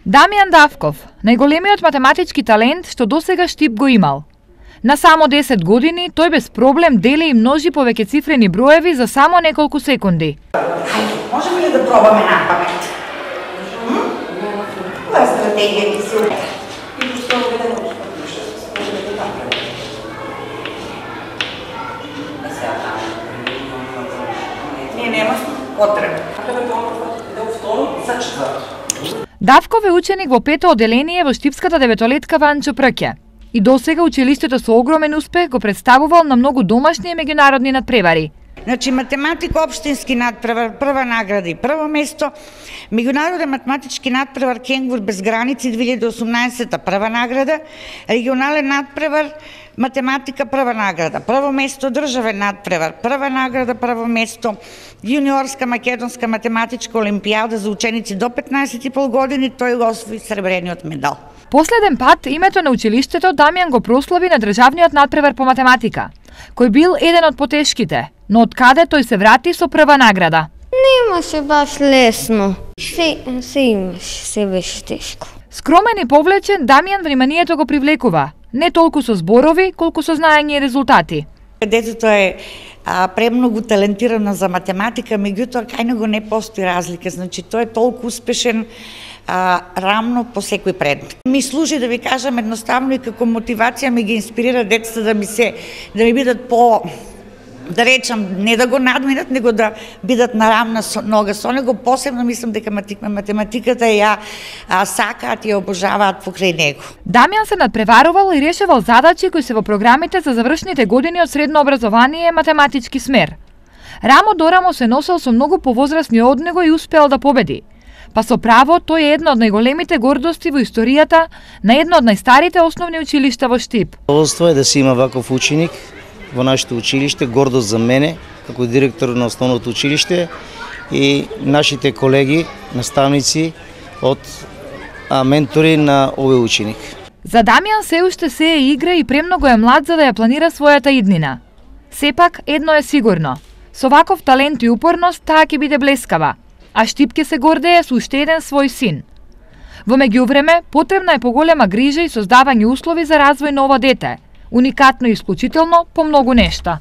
Дамјан Давков, најголемиот математички талент што досега Штип го имал. На само 10 години тој без проблем дели и множи повеќецифрени броеви за само неколку секунди. Хајде, можеме ли да пробаме на памет? Која стратегија ти се упре? Нема потреба. Давков е ученик во пето оделение во Штипската деветолетка Ванчо Прке. И досега училиштето со огромен успех го представувал на многу домашни и меѓународни надпревари. Значи, математик општински надпревар, прва награда и прво место, меѓународен математички надпревар Кенгур без граници 2018 прва награда, регионален надпревар математика прва награда, прво место државен надпревар, прва награда, прво место, јуниорска македонска математичка олимпијада за ученици до 15,5 години, тој го освои сребрениот медал. Последен пат името на училиштето Дамјан го прослави на државниот надпревар по математика, кој бил еден од потешките, но од каде тој се врати со прва награда. Немаше баш лесно. Се беше тешко. Скромен и повлечен, Дамјан вниманието го привлекува, не толку со зборови, колку со знаење и резултати. Детето е премногу талентирано за математика, меѓутоа кај него не постои разлика, значи тој е толку успешен рамно по секој предмет. Ми служи, да ви кажам, едноставно и како мотивација ми ги инспирира децата да ми бидат по, да речам, не да го надминат, него да бидат на рамна нога со него. Посебно мислам дека математиката ја сакаат и ја обожаваат покрај него. Дамјан се надпреварувал и решавал задачи кои се во програмите за завршните години од средно образование математички смер. Рамо до рамо се носел со многу повозрасни од него и успеал да победи. Па со право, тој е една од најголемите гордости во историјата на едно од најстарите основни училишта во Штип. Задоволство е да се има ваков ученик во нашето училиште, гордост за мене како директор на основното училиште и нашите колеги, наставници од ментори на овој ученик. За Дамјан се уште се е игра и премногу е млад за да ја планира својата иднина. Сепак, едно е сигурно. Со ваков талент и упорност таа ќе биде блескава, а Штип ќе се гордее со уште еден свој син. Во меѓувреме, потребна е поголема грижа и создавање услови за развој на ова дете, уникатно и исклучително по многу нешта.